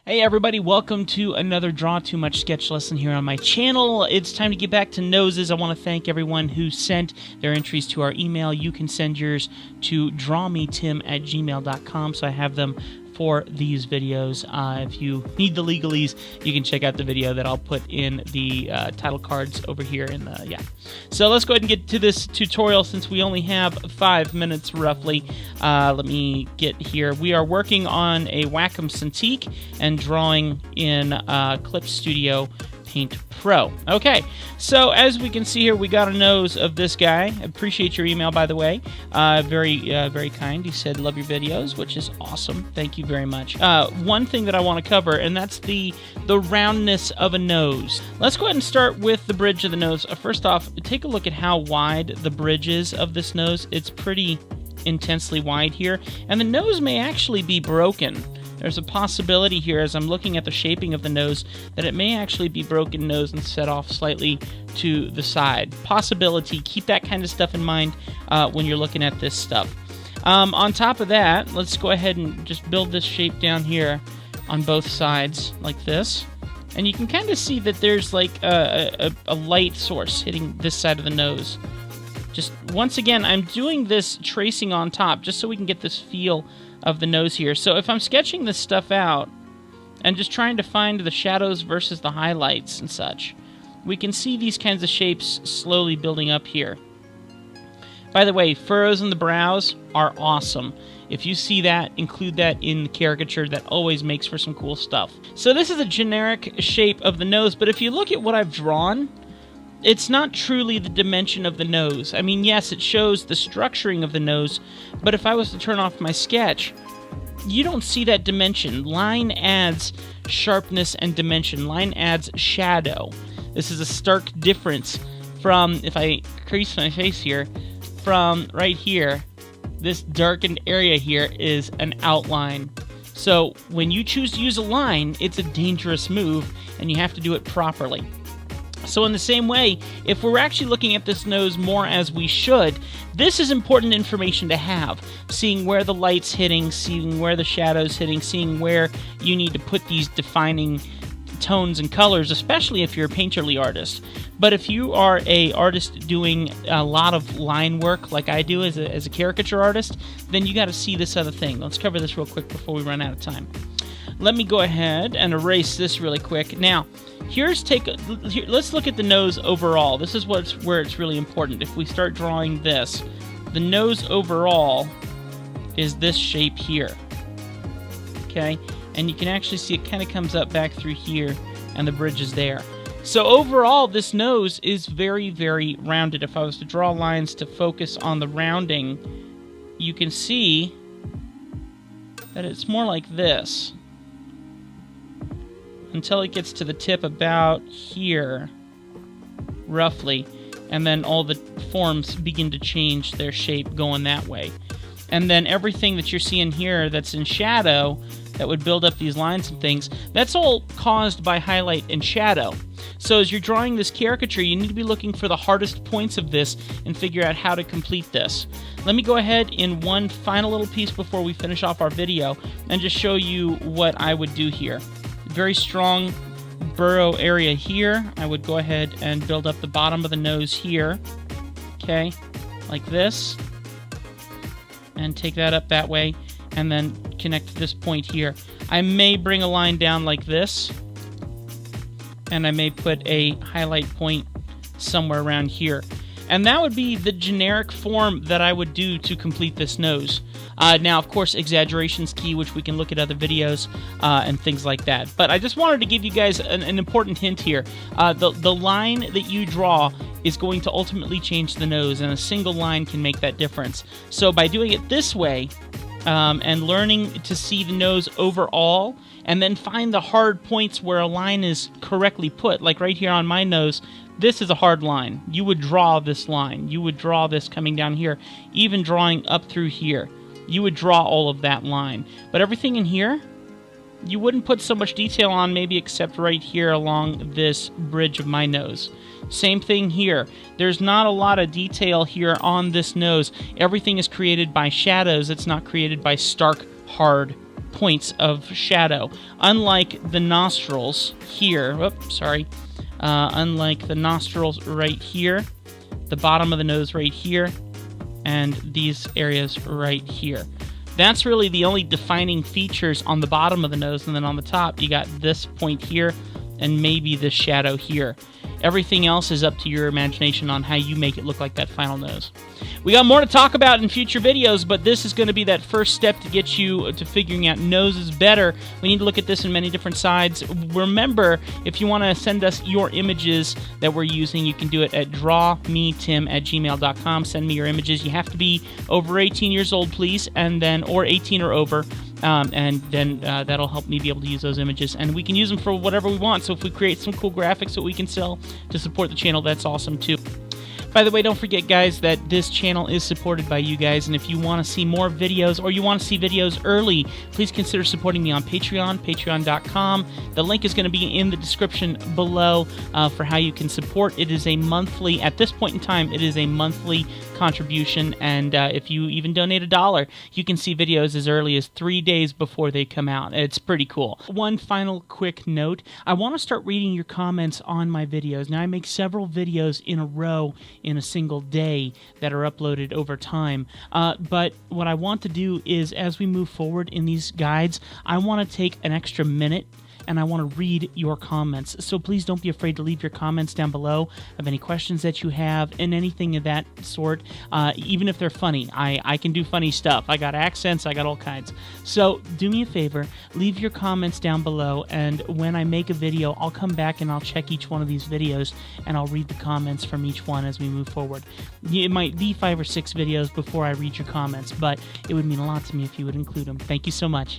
Hey everybody, welcome to another Draw Too Much sketch lesson here on my channel. It's time to get back to noses. I want to thank everyone who sent their entries to our email. You can send yours to drawmetim@gmail.com, so I have them for these videos. If you need the legalese, you can check out the video that I'll put in the title cards over here. So let's go ahead and get to this tutorial since we only have 5 minutes roughly. Let me get here. We are working on a Wacom Cintiq and drawing in Clip Studio Paint Pro. Okay, so as we can see here, we got a nose of this guy. I appreciate your email, by the way. Very kind. He said, love your videos, which is awesome. Thank you very much. One thing that I want to cover, and that's the roundness of a nose. Let's go ahead and start with the bridge of the nose. First off, take a look at how wide the bridge is of this nose. It's pretty intensely wide here, and the nose may actually be broken. There's a possibility here, as I'm looking at the shaping of the nose, that it may actually be broken nose and set off slightly to the side. Possibility. Keep that kind of stuff in mind when you're looking at this stuff. On top of that, let's go ahead and just build this shape down here on both sides like this. And you can kind of see that there's like a light source hitting this side of the nose. Just once again, I'm doing this tracing on top just so we can get this feel of the nose here. So if I'm sketching this stuff out and just trying to find the shadows versus the highlights and such, we can see these kinds of shapes slowly building up here. By the way, furrows in the brows are awesome. If you see that, include that in the caricature. That always makes for some cool stuff. So this is a generic shape of the nose, but if you look at what I've drawn, it's not truly the dimension of the nose. I mean, yes, it shows the structuring of the nose, but if I was to turn off my sketch, you don't see that dimension. Line adds sharpness and dimension. Line adds shadow. This is a stark difference from, if I crease my face here, from right here, this darkened area here is an outline. So when you choose to use a line, it's a dangerous move, and you have to do it properly. So in the same way, if we're actually looking at this nose more as we should, this is important information to have. Seeing where the light's hitting, seeing where the shadow's hitting, seeing where you need to put these defining tones and colors, especially if you're a painterly artist. But if you are an artist doing a lot of line work like I do as a caricature artist, then you got to see this other thing. Let's cover this real quick before we run out of time. Let me go ahead and erase this really quick. Now, let's look at the nose overall. This is where it's really important. If we start drawing this, the nose overall is this shape here. Okay? And you can actually see it kind of comes up back through here, and the bridge is there. So overall, this nose is very, very rounded. If I was to draw lines to focus on the rounding, you can see that it's more like this, until it gets to the tip about here, roughly, and then all the forms begin to change their shape going that way. And then everything that you're seeing here that's in shadow, that would build up these lines and things, that's all caused by highlight and shadow. So as you're drawing this caricature, you need to be looking for the hardest points of this and figure out how to complete this. Let me go ahead in one final little piece before we finish off our video and just show you what I would do here. Very strong burrow area here. I would go ahead and build up the bottom of the nose here. Okay, like this. And take that up that way, and then connect to this point here. I may bring a line down like this, and I may put a highlight point somewhere around here. And that would be the generic form that I would do to complete this nose. Now, of course, exaggeration's key, which we can look at other videos and things like that. But I just wanted to give you guys an important hint here. The line that you draw is going to ultimately change the nose, and a single line can make that difference. So by doing it this way, and learning to see the nose overall, and then find the hard points where a line is correctly put, like right here on my nose, this is a hard line. You would draw this line. You would draw this coming down here, even drawing up through here. You would draw all of that line. But everything in here, you wouldn't put so much detail on, maybe except right here along this bridge of my nose. Same thing here. There's not a lot of detail here on this nose. Everything is created by shadows. It's not created by stark, hard points of shadow. Unlike the nostrils here, unlike the nostrils right here, the bottom of the nose right here, and these areas right here. That's really the only defining features on the bottom of the nose, and then on the top you got this point here and maybe this shadow here. Everything else is up to your imagination on how you make it look like that final nose. We got more to talk about in future videos, but this is going to be that first step to get you to figuring out noses better. We need to look at this in many different sides. Remember, if you want to send us your images that we're using, you can do it at drawmetim@gmail.com. Send me your images. You have to be over 18 years old, please, and then or 18 or over. And then that'll help me be able to use those images, and we can use them for whatever we want. So if we create some cool graphics that we can sell to support the channel, that's awesome too. By the way, don't forget, guys, that this channel is supported by you guys, and if you want to see more videos or you want to see videos early, please consider supporting me on Patreon, patreon.com. The link is going to be in the description below for how you can support. It is a monthly, at this point in time, it is a monthly contribution, and if you even donate $1, you can see videos as early as 3 days before they come out. It's pretty cool. One final quick note, I want to start reading your comments on my videos. Now, I make several videos in a row in a single day that are uploaded over time. But what I want to do is, as we move forward in these guides, I want to take an extra minute and I want to read your comments. So please don't be afraid to leave your comments down below of any questions that you have and anything of that sort, even if they're funny. I can do funny stuff. I got accents, I got all kinds. So do me a favor, leave your comments down below, and when I make a video, I'll come back and I'll check each one of these videos and I'll read the comments from each one as we move forward. It might be 5 or 6 videos before I read your comments, but it would mean a lot to me if you would include them. Thank you so much.